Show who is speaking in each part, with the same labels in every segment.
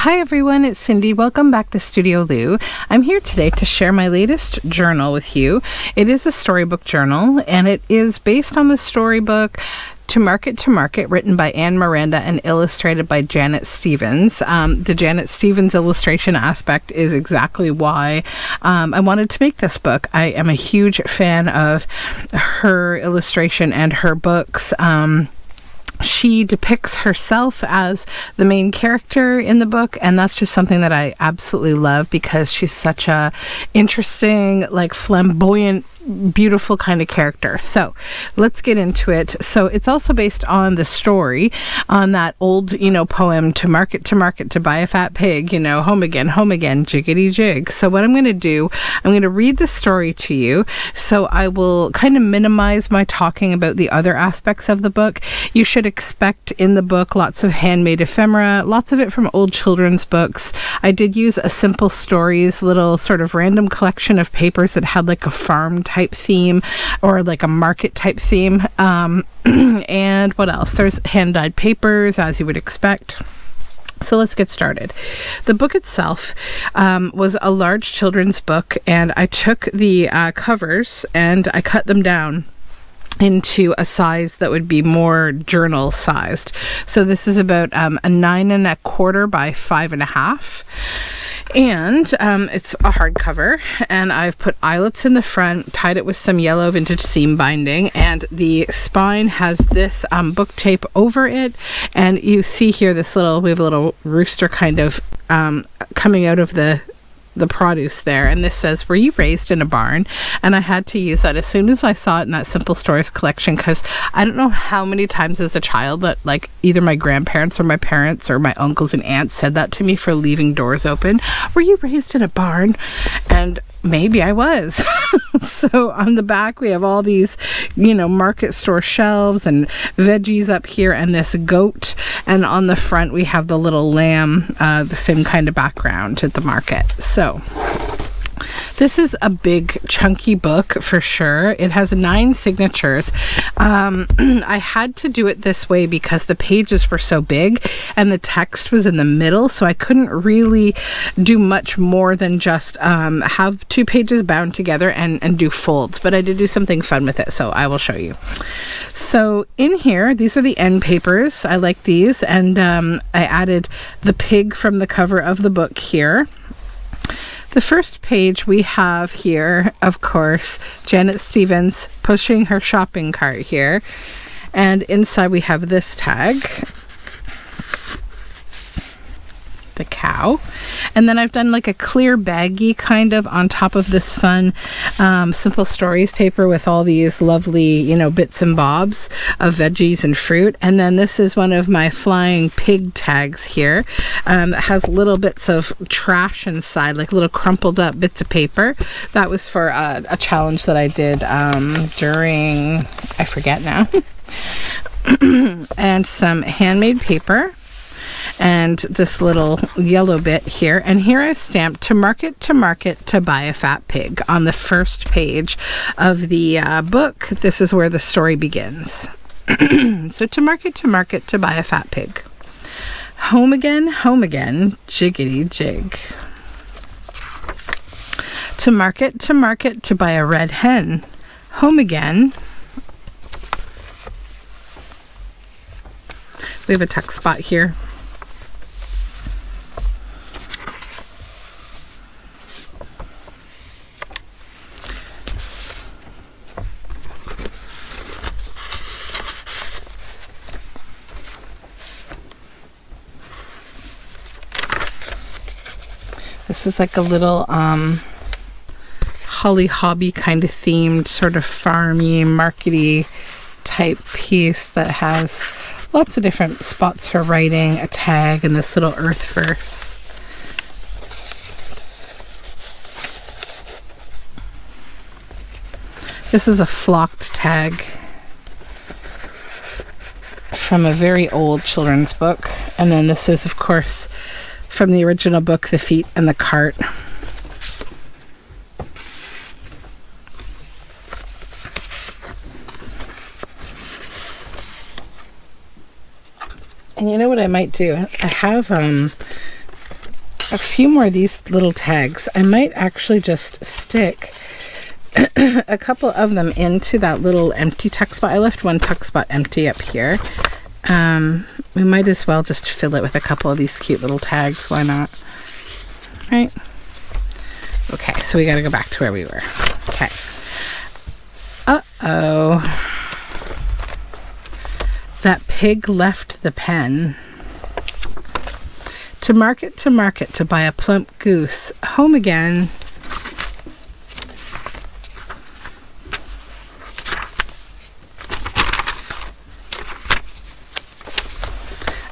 Speaker 1: Hi everyone, it's Cindy. Welcome back to Studioloo. I'm here today to share my latest journal with you. It is a storybook journal, and it is based on the storybook To Market, written by Anne Miranda and illustrated by Janet Stevens. The Janet Stevens illustration aspect is exactly why I wanted to make this book. I am a huge fan of her illustration and her books. She depicts herself as the main character in the book, and that's just something that I absolutely love because she's such a interesting, like flamboyant, beautiful kind of character. So let's get into it. So it's also based on the story on that old, poem, to market, to buy a fat pig, home again, jiggity jig. So what I'm going to do, I'm going to read the story to you. So I will kind of minimize my talking about the other aspects of the book. You should expect in the book lots of handmade ephemera, lots of it from old children's books. I did use a Simple Stories little sort of random collection of papers that had like a farm type theme or like a market type theme. And what else? There's hand-dyed papers, as you would expect. So let's get started. The book itself was a large children's book, and I took the covers and I cut them down into a size that would be more journal sized. So this is about a 9 1/4 by 5.5. And it's a hardcover, and I've put eyelets in the front, tied it with some yellow vintage seam binding, and the spine has this book tape over it. And you see here we have a little rooster kind of coming out of the produce there, and this says, "Were you raised in a barn?" And I had to use that as soon as I saw it in that Simple Stories collection, because I don't know how many times as a child that like either my grandparents or my parents or my uncles and aunts said that to me for leaving doors open. "Were you raised in a barn?" And maybe I was. So on the back we have all these market store shelves and veggies up here, and this goat, and on the front we have the little lamb, the same kind of background at the market. So this is a big chunky book for sure. It has 9 signatures. I had to do it this way because the pages were so big and the text was in the middle, so I couldn't really do much more than just have 2 pages bound together and do folds, but I did do something fun with it, so I will show you. So in here, these are the end papers. I like these, and I added the pig from the cover of the book here. The first page we have here, of course, Janet Stevens pushing her shopping cart here. And inside we have this tag, the cow. And then I've done like a clear baggie kind of on top of this fun Simple Stories paper with all these lovely, bits and bobs of veggies and fruit. And then this is one of my flying pig tags here that has little bits of trash inside, like little crumpled up bits of paper. That was for a challenge that I did during, I forget now. And some handmade paper. And this little yellow bit here. And here I've stamped to market, to buy a fat pig on the first page of the book. This is where the story begins. So to market, to buy a fat pig. Home again, jiggity jig. To market, to buy a red hen. Home again. We have a tuck spot here. This is like a little Holly Hobby kind of themed, sort of farmy, markety type piece that has lots of different spots for writing, a tag, and this little earth verse. This is a flocked tag from a very old children's book. And then this is, of course, from the original book, The Feet and the Cart. And you know what I might do? I have a few more of these little tags. I might actually just stick a couple of them into that little empty tuck spot. I left one tuck spot empty up here. We might as well just fill it with a couple of these cute little tags. Why not? Right? Okay, so we got to go back to where we were. Okay. Uh-oh. That pig left the pen. To market, to buy a plump goose. Home again.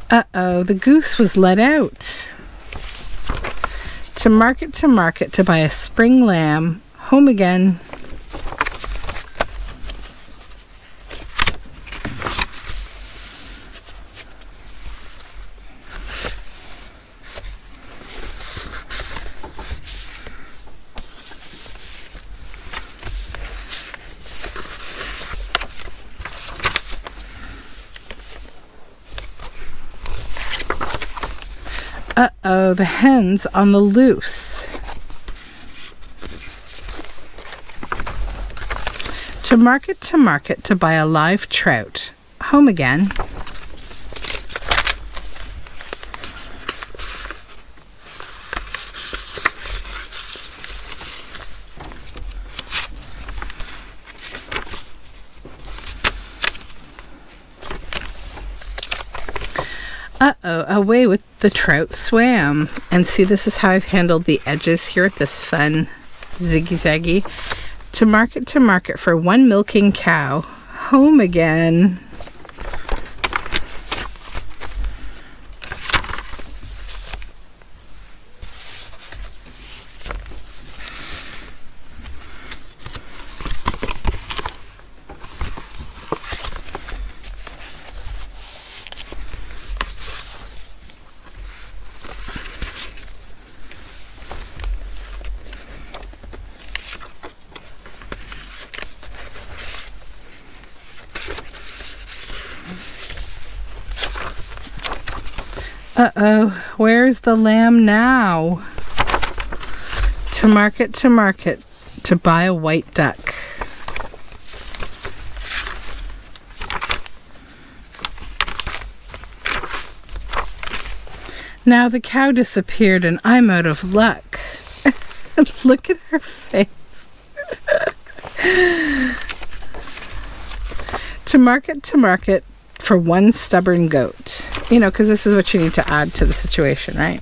Speaker 1: Uh-oh, the goose was let out. To market, to buy a spring lamb. Home again. Uh-oh, the hen's on the loose. To market, to buy a live trout. Home again. Uh-oh, away with the trout swam. And see, this is how I've handled the edges here with this fun ziggy-zaggy. To market for one milking cow. Home again. Uh-oh, where's the lamb now? To market, to buy a white duck. Now the cow disappeared and I'm out of luck. Look at her face. To market for one stubborn goat. You know, because this is what you need to add to the situation, right?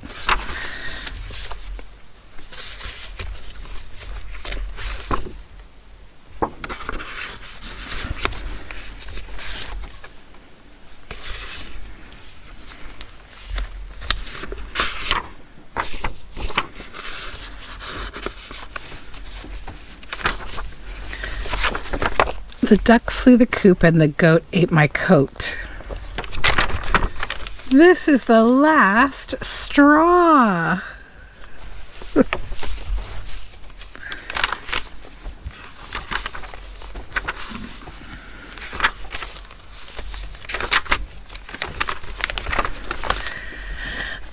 Speaker 1: The duck flew the coop and the goat ate my coat. This is the last straw.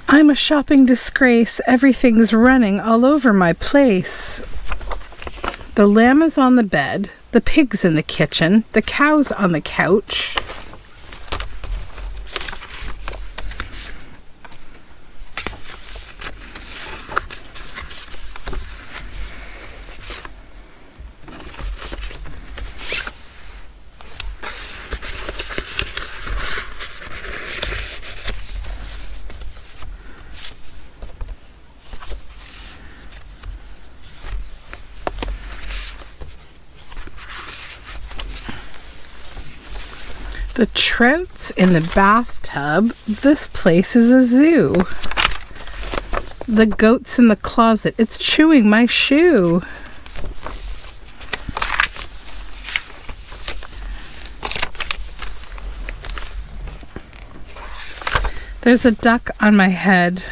Speaker 1: I'm a shopping disgrace. Everything's running all over my place. The lamb is on the bed. The pig's in the kitchen. The cow's on the couch. The trout's in the bathtub. This place is a zoo. The goat's in the closet. It's chewing my shoe. There's a duck on my head.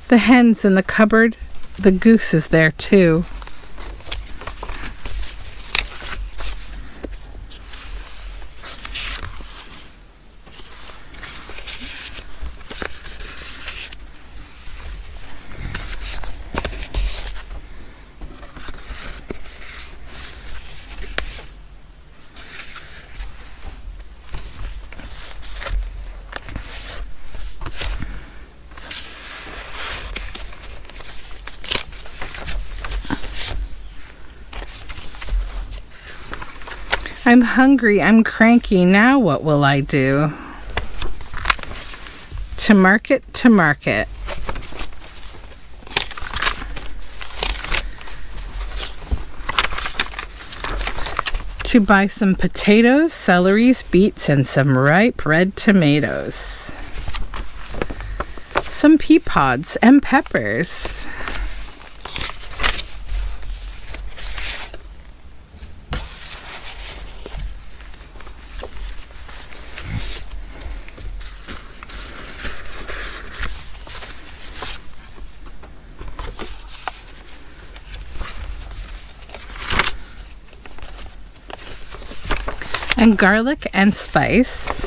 Speaker 1: The hen's in the cupboard. The goose is there too. I'm hungry, I'm cranky, now what will I do? To market, to market. To buy some potatoes, celeries, beets, and some ripe red tomatoes. Some pea pods and peppers. And garlic and spice,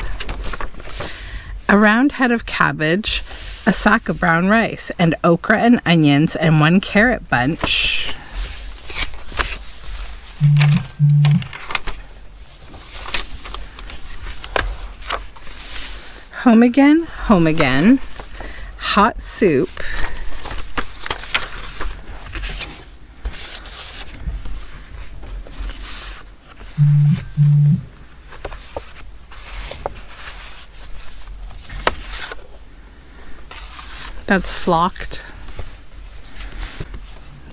Speaker 1: a round head of cabbage, a sack of brown rice, and okra and onions, and 1 carrot bunch. Home again, hot soup. That's flocked.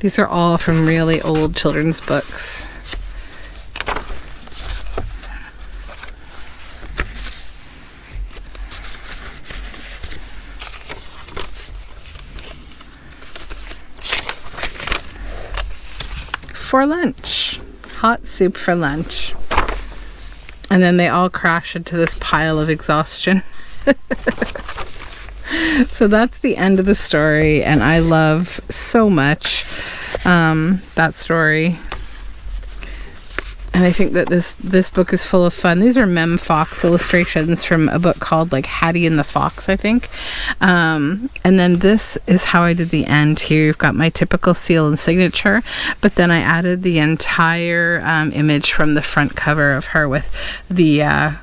Speaker 1: These are all from really old children's books. For lunch. Hot soup for lunch. And then they all crash into this pile of exhaustion. So that's the end of the story, and I love so much that story. And I think that this book is full of fun. These are Mem Fox illustrations from a book called like Hattie and the Fox, I think. And then this is how I did the end here. You've got my typical seal and signature, but then I added the entire image from the front cover of her with the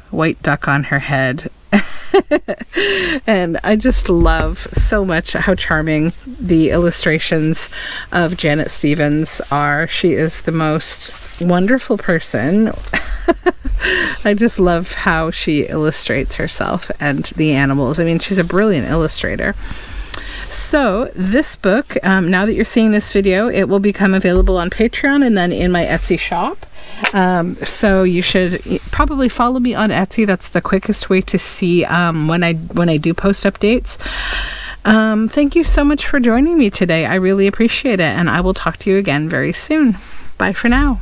Speaker 1: white duck on her head. And I just love so much how charming the illustrations of Janet Stevens are. She is the most wonderful person. I just love how she illustrates herself and the animals. I mean, she's a brilliant illustrator. So this book, now that you're seeing this video, it will become available on Patreon and then in my Etsy shop. So you should probably follow me on Etsy. That's the quickest way to see when I do post updates. Thank you so much for joining me today. I really appreciate it, and I will talk to you again very soon. Bye for now.